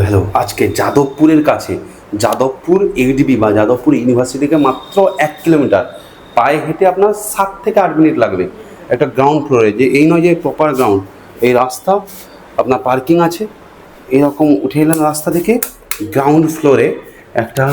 Hello, আজকে যাদবপুরের কাছে Jadavpur HDB বা যাদবপুর ইউনিভার্সিটি থেকে মাত্র 1 কিলোমিটার পায়ে হেঁটে আপনার 7 থেকে 8 মিনিট লাগবে। একটা গ্রাউন্ড ফ্লোরে, যে এই নয় যে প্রপার গ্রাউন্ড, এই রাস্তা আপনার পার্কিং আছে, এরকম উঠে এলেন রাস্তা থেকে গ্রাউন্ড ফ্লোরে একটা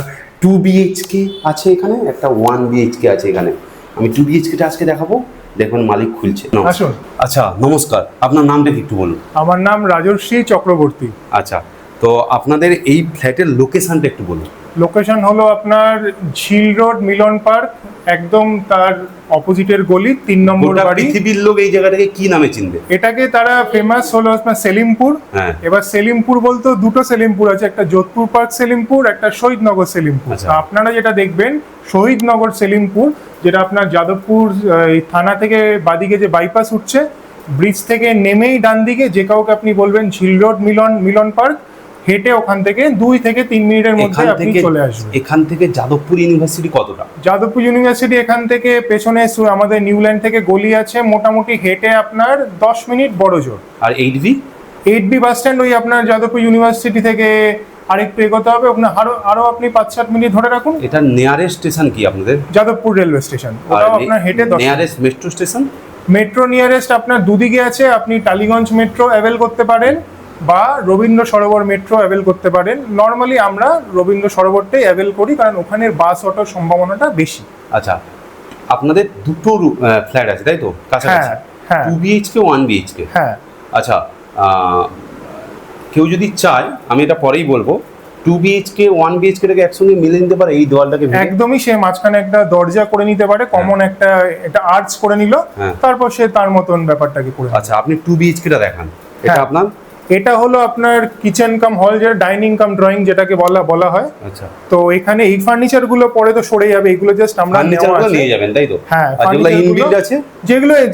2 বিএইচকে আছে, এখানে একটা 1 বিএইচকে আছে। এখানে আমি 2 বিএইচকেটা আজকে দেখাবো। দেখুন মালিক খুলছে। আসুন। আচ্ছা, নমস্কার, আপনার নামটা কি একটু বলুন। আমার নাম রাজর্ষি চক্রবর্তী। আচ্ছা, তো আপনাদের এই ফ্ল্যাটের লোকেশনটা একটু বলুন। লোকেশন হলো আপনার ঝিল রোড, মিলন পার্ক, একদম তার অপোজিটের গলি, 3 নম্বর গোটা বাড়ি। পৃথিবীর লোক এই জায়গাটাকে কি নামে চিনবে? এটাকে তারা ফেমাস হলো আপনার সেলিমপুর। হ্যাঁ। এবার সেলিমপুর বলতে দুটো সেলিমপুর আছে, একটা যোধপুর পার্ক সেলিমপুর, একটা শহীদনগর সেলিমপুর। আচ্ছা। তো আপনারা যেটা দেখবেন শহীদনগর সেলিমপুর, যেটা আপনার যাদবপুর এই থানা থেকে বাদিকে যে বাইপাস উঠছে, ব্রিজ থেকে নেমেই ডান দিকে যে কাউকে আপনি বলবেন ঝিল রোড মিলন পার্ক, হেঁটে ওখান থেকে 2 থেকে 3 মিনিটের মধ্যে আপনি চলে আসবেন। এখান থেকে যাদবপুর ইউনিভার্সিটি কতটা? যাদবপুর ইউনিভার্সিটি এখান থেকে পেছনে আমাদের নিউল্যান্ড থেকে গলি আছে, মোটামুটি হেঁটে আপনার 10 মিনিট বড় জোর। আর 8B বাস স্ট্যান্ড ওই আপনার যাদবপুর ইউনিভার্সিটি থেকে আরেকটু এগোতে হবে আপনার, আরো আপনি 5-7 মিনিট ধরে রাখুন। এটা নিয়ারেস্ট স্টেশন কি আপনাদের? যাদবপুর রেলওয়ে স্টেশন, ওটাও আপনার হেঁটে 10। Nearest metro station? Metro nearest আপনার দুদিকে আছে, আপনি টালিগঞ্জ মেট্রো অ্যাভেল করতে পারেন বা রবীন্দ্র সরোবর মেট্রো অ্যাভেল করতে পারেন। নর্মালি আমরা রবীন্দ্র সরোবরটাই অ্যাভেল করি, কারণ ওখানের বাস অটোর সম্ভাবনাটা বেশি। আচ্ছা, আপনাদের দুটো ফ্ল্যাট আছে তাই তো কাছাকাছি? হ্যাঁ। 2 বিএইচকে 1 বিএইচকে। হ্যাঁ। আচ্ছা, কেউ যদি চায়, আমি এটা পরেই বলবো, 2 বিএইচকে 1 বিএইচকে একসঙ্গে মিলে নিতে পারে এই দেওয়ালটাকে? একদমই, সে মাঝখানে একটা দরজা করে নিতে পারে, কমন একটা আর্চ করে নিল, তারপর সে তার মতন ব্যাপারটাকে করে। আচ্ছা, আপনি 2 বিএইচকেটা দেখান। এটা আপনার, এটা হলো আপনার কিচেন কাম হল, যেটা ডাইনিং কাম ড্রয়িং যেটাকে বলা হয়। আচ্ছা, তো এখানে এই ফার্নিচার গুলো পরে তো সরে যাবে, এগুলো জাস্ট আমরা নিয়ে যাবেন তাই তো? হ্যাঁ, যেগুলো ইনবিল্ট আছে,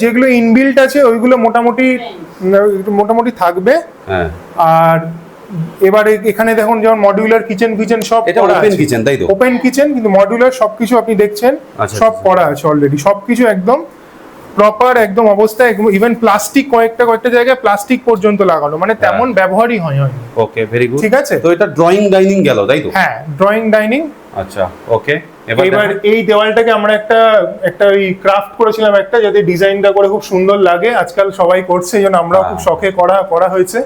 যেগুলো ইনবিল্ট আছে ওইগুলো মোটামুটি থাকবে। হ্যাঁ। আর এবারে এখানে দেখুন, যেমন মডিউলার কিচেন সব এটা ওপেন কিচেন তাই তো? ওপেন কিচেন, কিন্তু মডিউলার সবকিছু আপনি দেখছেন সব করা আছে অলরেডি, সবকিছু একদম প্রপার একদম অবস্থা। ইভেন প্লাস্টিক কয়েকটা জায়গায় প্লাস্টিক পর্যন্ত লাগানো, মানে তেমন ব্যবহারই হয়। ওকে, ভেরি গুড। ঠিক আছে, তো এটা ড্রয়িং ডাইনিং গেল তাই তো? হ্যাঁ, ড্রয়িং ডাইনিং। আচ্ছা, ওকে। এবার এই দেওয়ালটাকে আমরা একটা ওই ক্রাফট করেছিলাম একটা, যাতে ডিজাইনটা করে খুব সুন্দর লাগে। আজকাল সবাই করছে, এই জন্য আমরাও খুব শখে করা হয়েছে।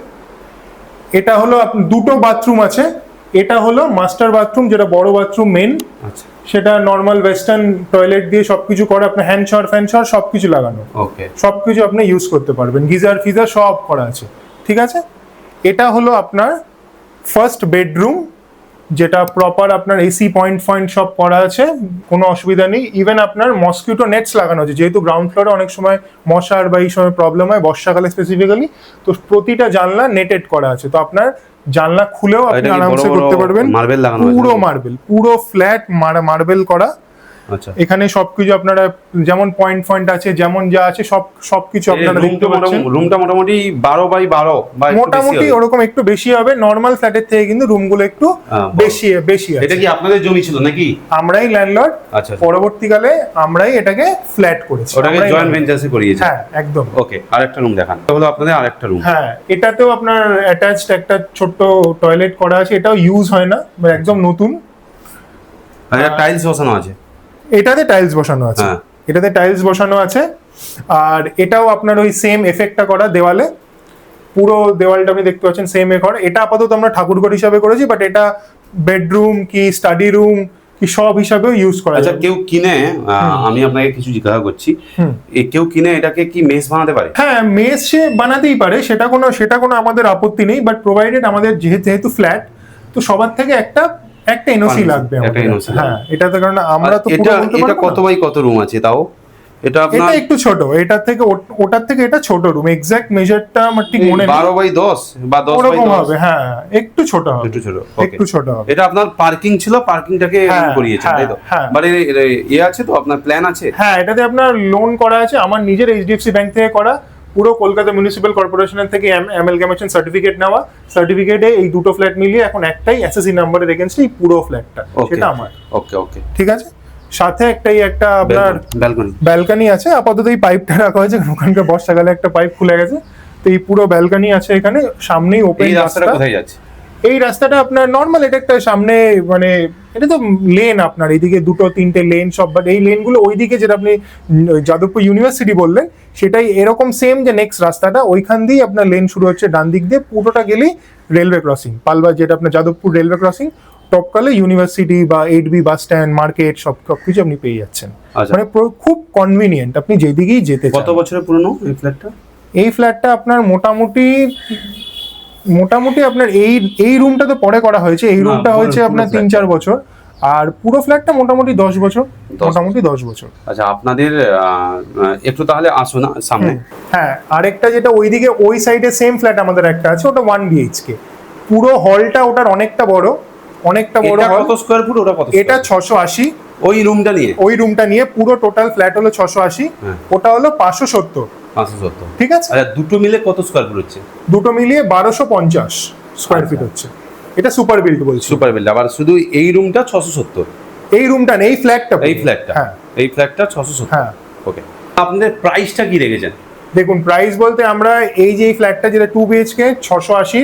এটা হলো দুটো বাথরুম আছে। এটা হলো মাস্টার বাথরুম, যেটা বড় বাথরুম মেন। আচ্ছা, সেটা নর্মাল ওয়েস্টার্ন টয়লেট দিয়ে সবকিছু করা, আপনার হ্যান্ড শাওয়ার ফ্যান শাওয়ার সবকিছু লাগানো। ওকে, সবকিছু আপনি ইউজ করতে পারবেন, গিজার ফিজার সব করা আছে। ঠিক আছে, এটা হলো আপনার ফার্স্ট বেডরুম, যেটা প্রপার আপনার এসি পয়েন্ট সব করা আছে, কোনো অসুবিধা নেই। ইভেন আপনার মসকিউটো নেটস লাগানো আছে, যেহেতু গ্রাউন্ড ফ্লোরে অনেক সময় মশার বা এই সময় প্রবলেম হয়, বর্ষাকালে স্পেসিফিক্যালি। তো প্রতিটা জানলা নেটেড করা আছে, তো আপনার জানলা খুলেও আপনি আরামসে করতে পারবেন। মার্বেল লাগানো, পুরো ফ্ল্যাট মার্বেল করা। আচ্ছা, এখানে সবকিছু আপনারা যেমন পয়েন্ট আছে, যেমন যা আছে সবকিছু আপনারা দেখতে পাচ্ছেন। রুমটা মোটামুটি 12x12 বা মোটামুটি ওরকম, একটু বেশি হবে। নরমাল ফ্ল্যাটের থেকে কিন্তু রুমগুলো একটু বেশি আছে। এটা কি আপনাদের জমি ছিল নাকি? আমরাই ল্যান্ডলর্ড। আচ্ছা, পরবর্তীকালে আমরাই এটাকে ফ্ল্যাট করেছি, ওটাকে জয়েন্ট ভেঞ্চারে করিয়েছি। হ্যাঁ, একদম। ওকে, আরেকটা রুম দেখান। এটা হলো আপনাদের আরেকটা রুম। হ্যাঁ, এটাতেও আপনার অ্যাটাচড একটা ছোট্ট টয়লেট করা আছে। এটাও ইউজ হয় না, একদম নতুন। আর এটা টাইলস বসানো আছে? এটাতে টাইলস বসানো আছে। আর এটাও আপনার ওই সেম এফেক্টটা করা দেওয়ালে, পুরো দেওয়ালটা আপনি দেখতে পাচ্ছেন সেম ঘর। এটা আপাতত আমরা ঠাকুরঘর হিসাবে করেছি, বাট এটা বেডরুম কি স্টাডি রুম কি সব হিসাবেও ইউজ করা যায়। আচ্ছা, কেউ কিনে, আমি আপনাকে কিছু জিজ্ঞাসা করছি, কেউ কিনে এটাকে কি মেস বানাতে পারে? হ্যাঁ, মেস সে বানাতেই পারে, সেটা কোনো আমাদের আপত্তি নেই। বাট প্রোভাইডেড আমাদের যেহেতু ফ্ল্যাট, তো সবার থেকে একটা এনওসি লাগবে। হ্যাঁ, এটাতে, কারণ আমরা তো এটা কত বাই কত রুম আছে তাও? এটা একটু ছোট, ওটার থেকে এটা ছোট রুম। এক্সাক্ট মেজারটা আমার ঠিক মনে নেই। 12x10 বা 10x10 হবে। হ্যাঁ, একটু ছোট হবে। এটা আপনার পার্কিং ছিল, পার্কিংটাকে করিয়েছেন তাই তো? মানে আছে তো, আপনার প্ল্যান আছে? হ্যাঁ, এটাতে আপনার লোন করা আছে, আমার নিজের এইচডিএফসি ব্যাংক থেকে করা, পুরো কলকাতা মিউনিসিপ্যাল কর্পোরেশনের থেকে অ্যামালগামেশন সার্টিফিকেট নেওয়া। সার্টিফিকেটে এই দুটো ফ্ল্যাট মিলিয়ে এখন একটাই এসএসসি নাম্বারের এগেইনস্ট এই পুরো ফ্ল্যাটটা, সেটা আমার। ওকে, ঠিক আছে। সাথে একটা আপনার ব্যালকনি আছে। আপাতত এই পাইপটা রাখা হয়েছে, ওখানকার বর্ষাকালে একটা পাইপ খুলে গেছে, তো এই পুরো ব্যালকনি আছে এখানে। সামনেই ওপেন রাস্তা। কোথায় যাচ্ছে? এই রাস্তাটা আপনার নর্মাল, এটা একটা সামনে মানে এটা তো লেন, আপনার এইদিকে দুটো তিনটে লেন সব, বাট এই লেনগুলো ওইদিকে যেটা আপনি যাদবপুর ইউনিভার্সিটি বললেন সেটাই এরকম সেম, যে নেক্সট রাস্তাটা ওইখান দিয়েই আপনার লেন শুরু হচ্ছে ডান দিক দিয়ে, পুরোটা গেলেই রেলওয়ে ক্রসিং, পালবাজার যেটা আপনার যাদবপুর রেলওয়ে ক্রসিং, টপকালে ইউনিভার্সিটি বা 8B বাস স্ট্যান্ড, মার্কেট সব কিছু আপনি পেয়ে যাচ্ছেন। আচ্ছা। মানে খুব কনভিনিয়েন্ট, আপনি যেদিকেই যেতে কত চান। বছরের পুরনো এই ফ্ল্যাটটা? এই ফ্ল্যাটটা আপনার মোটামুটি আপনার এই রুমটা তো পরে করা হয়েছে, এই না, রুমটা হয়েছে পুরো আপনার flat 3-4 বছর, আর পুরো ফ্ল্যাটটা মোটামুটি 10 বছর, 10 মোটামুটি 10 বছর। আচ্ছা, আপনাদের একটু তাহলে আসো না সামনে। হ্যাঁ, আরেকটা যেটা ওইদিকে ওই সাইডে সেম ফ্ল্যাট আমাদের একটা আছে, ওটা 1 BHK, পুরো হলটা ওটার অনেকটা বড় এটা হল। কত স্কয়ার ফুট, ওটা কত? এটা 680, ওই রুমটা নিয়ে? ওই রুমটা নিয়ে পুরো টোটাল ফ্ল্যাট হলো 680, হ্যাঁ। ওটা হলো 570। 570। ঠিক আছে। আচ্ছা, দুটো মিলে কত স্কয়ার ফুট হচ্ছে? দুটো মিলিয়ে 1250 স্কোয়ার ফিট হচ্ছে। এটা সুপার বিল্ড বলছি। Super build. আবার শুধু এই রুমটা 670? এই রুমটা নেই, এই ফ্ল্যাটটা, এই ফ্ল্যাটটা? হ্যাঁ, এই ফ্ল্যাটটা 670। হ্যাঁ। ওকে, আপনাদের প্রাইসটা কি রেখেছেন? দেখুন, প্রাইস বলতে আমরা এই যে এই ফ্ল্যাটটা যেটা 2 BHK 680,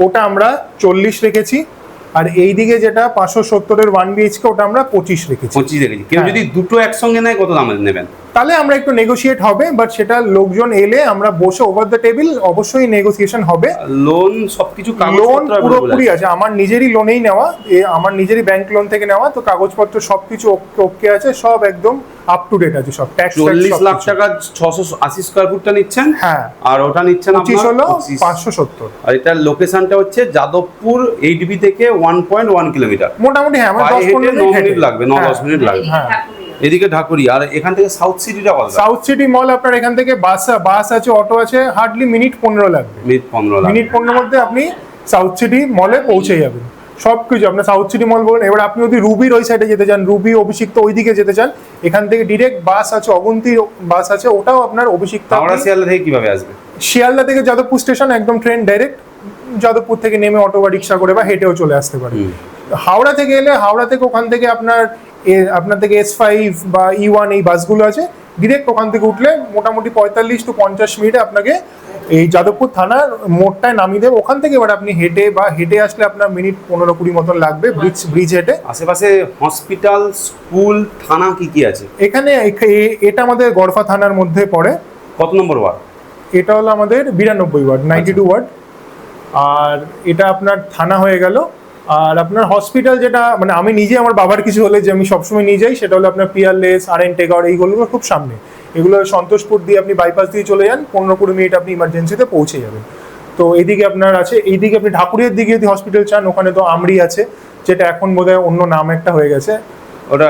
ওটা আমরা 40 রেখেছি, আর এইদিকে যেটা 570-এর 1 BHK ওটা আমরা 25 রেখেছি। 25 রেখেছি। কেউ হ্যাঁ। যদি দুটো একসঙ্গে নেয় কত দামে নেবেন? তাহলে আমরা একটু নেগোশিয়েট হবে, বাট সেটা লোকজন এলে আমরা বসে ওভার দ্য টেবিল অবশ্যই নেগোসিয়েশন হবে। লোন সবকিছু লোন কাগজপত্র পুরোপুরি আছে, আমার নিজেরই লোনেই নেওয়া, আমার নিজেরই ব্যাংক লোন থেকে নেওয়া, তো কাগজপত্র সবকিছু ওকে আছে, সব একদম আপ টু ডেট আছে, সব ট্যাক্স 40 লাখ টাকা 680 স্কয়ার ফুটটা নিচ্ছেন। হ্যাঁ। আর ওটা নিচ্ছেন 25 হলো 25। 570। আর এটার লোকেশনটা হচ্ছে যাদবপুর 8B থেকে 1.1 কিলোমিটার। মোটামুটি হ্যাঁ, আমার 10-15 9 মিনিট মিনিট লাগবে, 9-10 মিনিট লাগবে। হ্যাঁ। এদিকে ঢাকুরি, আর এখান থেকে সাউথ সিটিটা কত? সাউথ সিটি মল আপনার এখান থেকে বাস আছে, অটো আছে, হার্ডলি মিনিট 15 লাগবে। মিনিট 15 লাগবে। মিনিট 15 মধ্যে আপনি সাউথ সিটি মলে পৌঁছে যাবেন। সবকিছু আপনার সাউথ সিটি মল বলুন। এবার আপনি যদি রুবির ওই সাইডে যেতে চান, রুবি অভিষিক্ত ওইদিকে যেতে চান, এখান থেকে ডিরেক্ট বাস আছে, অগুন্তি বাস আছে, ওটাও আপনার অভিষিক্ত। হাওড়া শিয়ালদা থেকে কিভাবে আসবে? শিয়ালদা থেকে যাদবপুর স্টেশন একদম ট্রেন ডাইরেক্ট, যাদবপুর থেকে নেমে অটো বা রিক্সা করে বা হেঁটেও চলে আসতে পারে। হাওড়া থেকে এলে হাওড়া থেকে ওখান থেকে আপনার থেকে S5 বা E1 এই বাসগুলো আছে, ডিরেক্ট ওখান থেকে উঠলে মোটামুটি 45 to 50 মিনিটে আপনাকে এই যাদবপুর থানার মোড়টায় নামিয়ে দেবে। ওখান থেকে এবার আপনি হেঁটে আসলে আপনার মিনিট 15-20 মতন লাগবে, ব্রিজ হেঁটে। আশেপাশে হসপিটাল, স্কুল, থানা কি কি আছে এখানে? এটা আমাদের গড়ফা থানার মধ্যে পড়ে। কত নম্বর ওয়ার্ড? এটা হলো আমাদের 92 ওয়ার্ড, 92 ওয়ার্ড। আর এটা আপনার থানা হয়ে গেল। আর আপনার হসপিটাল যেটা মানে আমি নিজে, আমার বাবার কিছু হলে যে আমি সবসময় নিয়ে যাই, সেটা হলো আপনার পিয়ারলেস, RN টেগর, এইগুলো খুব সামনে। এগুলো সন্তোষপুর দিয়ে আপনি বাইপাস দিয়ে চলে যান, 15-20 মিনিট আপনি ইমার্জেন্সিতে পৌঁছে যাবেন। তো এইদিকে আপনার আছে, এইদিকে আপনি ঢাকুরিয়ার দিকে যদি হসপিটাল চান, ওখানে তো আমরি আছে, যেটা এখন বোধহয় অন্য নাম একটা হয়ে গেছে, ওটা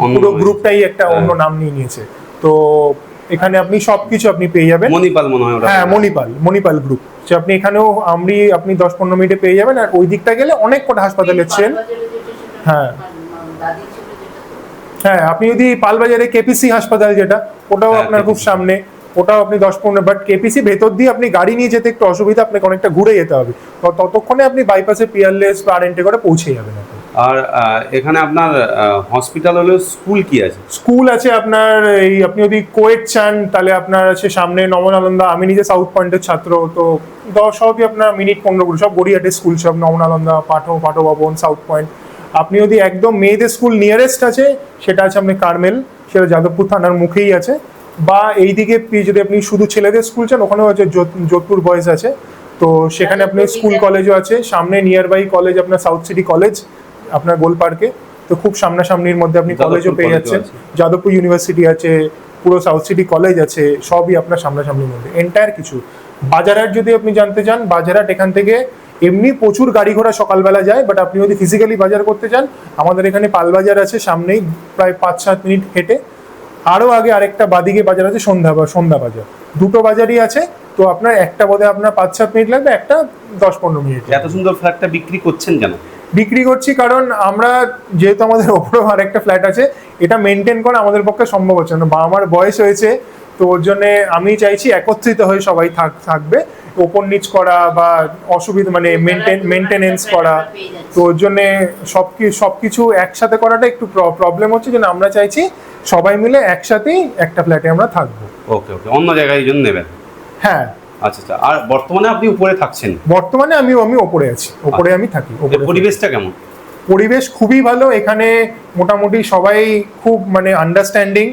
অন্য পুরো গ্রুপটাই একটা অন্য নাম নিয়ে নিয়েছে। তো এখানে আপনি সবকিছু আপনি পেয়ে যাবেন। মণিপাল মনে হয় ওটা। হ্যাঁ, মণিপাল গ্রুপ, যে আপনি এখানেও আপনি 10-15 মিনিটে পেয়ে যাবেন। আর ওই দিকটা গেলে অনেক কটা হাসপাতালের চেন। হ্যাঁ হ্যাঁ, আপনি যদি পালবাজারে KPC হাসপাতাল যেটা, ওটাও হ্যাঁ, আপনার খুব KPC সামনে, ওটাও আপনি 10-15, বাট KPC ভেতর দিয়ে আপনি গাড়ি নিয়ে যেতে একটু অসুবিধা, আপনাকে অনেকটা ঘুরে যেতে হবে। ততক্ষণে আপনি বাইপাসে পিয়ারলেস বা RN টেগরে পৌঁছে যাবেন আপনি। আর এখানে আপনার হসপিটাল হলো, স্কুল কি আছে? স্কুল আছে আপনার, এই আপনি যদি কোয়েট চান তাহলে আপনার আছে সামনে নমনালন্দা। আমি নিজে সাউথ পয়েন্টের ছাত্র, তো সবই আপনার মিনিট 15 সব গড়িয়াটের স্কুল, সব নমনালন্দা, পাঠভবন, সাউথ পয়েন্ট। আপনি যদি একদম মেয়েদের স্কুল নিয়ারেস্ট আছে, সেটা আছে আপনি কার্মেল, সেটা যাদবপুর থানার মুখেই আছে। বা এইদিকে যদি আপনি শুধু ছেলেদের স্কুল চান, ওখানেও আছে যোধপুর বয়েজ আছে, তো সেখানে আপনি স্কুল কলেজও আছে সামনে। নিয়ার বাই কলেজ আপনার সাউথ সিটি কলেজ আপনার গোল পার্কে, তো খুব সামনাসামনির মধ্যে আপনি কলেজও পেয়ে যাচ্ছেন। যাদবপুর ইউনিভার্সিটি আছে, পুরো সাউথ সিটি কলেজ আছে, সবই আপনার সামনাসামনির মধ্যে এন্টায়ার কিছু। বাজারহাট যদি আপনি জানতে চান, বাজারহাট এখান থেকে এমনি প্রচুর গাড়ি ঘোড়া সকালবেলা যায়, বাট আপনি যদি ফিজিক্যালি বাজার করতে চান, আমাদের এখানে পালবাজার আছে সামনেই, প্রায় 5-7 মিনিট হেঁটে। আরও আগে আরেকটা বাদিকে বাজার আছে, সন্ধ্যা বাজার। দুটো বাজারই আছে, তো আপনার একটা বোধে আপনার 5-7 মিনিট লাগবে, একটা 10-15 মিনিট। এত সুন্দর ফ্ল্যাটটা বিক্রি করছেন কেন? বিক্রি করছি কারণ আমরা, যেহেতু আমাদের ওপরেও আরেকটা ফ্ল্যাট আছে, এটা মেনটেন করা আমাদের পক্ষে সম্ভব হচ্ছে না। বা আমার বয়স হয়েছে, তো ওর জন্য আমি চাইছি একত্রিত হয়ে সবাই থাকবে, ওপর নিচ করা বা অসুবিধা মানে মেনটেনেন্স করা। তো ওর জন্যে সবকিছু একসাথে করাটা একটু প্রবলেম হচ্ছে, যেন আমরা চাইছি সবাই মিলে একসাথেই একটা ফ্ল্যাটে আমরা থাকবো। ওকে, অন্য জায়গায় এই জন্য নেবেন? হ্যাঁ, আচ্ছা আচ্ছা, আর বর্তমানে আপনি উপরে থাকছেন? বর্তমানে আমি ওপরে আছি, ওপরে আমি থাকি। এর ওপরে পরিবেশটা কেমন? পরিবেশ খুবই ভালো, এখানে মোটামুটি সবাই খুব মানে আন্ডারস্ট্যান্ডিং।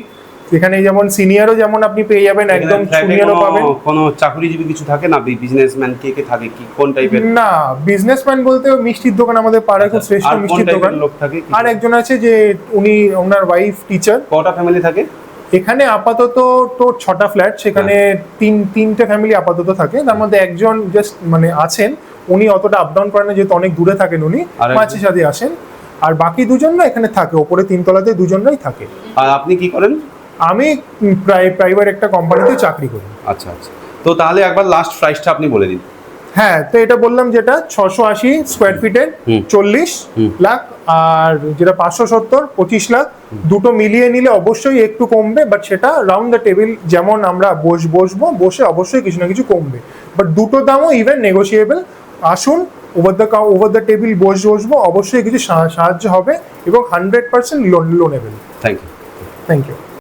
এখানে যেমন সিনিয়রও যেমন আপনি পেয়ে যাবেন, একদম জুনিয়রও পাবেন। কোনো চাকরিজীবী কিছু থাকে না, বিজনেসম্যান কে কে থাকে, কি কোন টাইপের? না, বিজনেসম্যান বলতে মিষ্টির দোকান, আমাদের পাড়ায় খুব শ্রেষ্ঠ আর কোন মিষ্টির দোকান। টাইপের লোক থাকে? আর একজন আছে যে ওনার ওয়াইফ টিচার। কটা ফ্যামিলি থাকে এখানে আপাতত তো 6টা ফ্ল্যাট, সেখানে তিনটে ফ্যামিলি আপাতত থাকে। তার মধ্যে একজন জাস্ট মানে আছেন, উনি অতটা আপ ডাউন করেন না, যেহেতু অনেক দূরে থাকেন উনি, আর মাঝে সাথে আসেন। আর বাকি দুজন না এখানে থাকে, ওপরে 3তলাতে দুজনরাই থাকে। আর আপনি কি করেন? আমি প্রাইভেট একটা কোম্পানিতে চাকরি করি। আচ্ছা আচ্ছা, তো তাহলে একবার লাস্ট প্রাইসটা আপনি বলে দিন। হ্যাঁ, তো এটা বললাম যেটা 680 স্কোয়ার ফিটের 40 লাখ, আর যেটা 570 25 লাখ। দুটো মিলিয়ে নিলে অবশ্যই একটু কমবে, বাট সেটা রাউন্ড দ্য টেবিল, যেমন আমরা বসবো, বসে অবশ্যই কিছু না কিছু কমবে। বাট দুটো দামও ইভেন নেগোসিয়েবল। আসুন, ওভার দ্য টেবিল বসবো, অবশ্যই কিছু সাহায্য হবে এবং 100% loanable. Thank you. Thank you.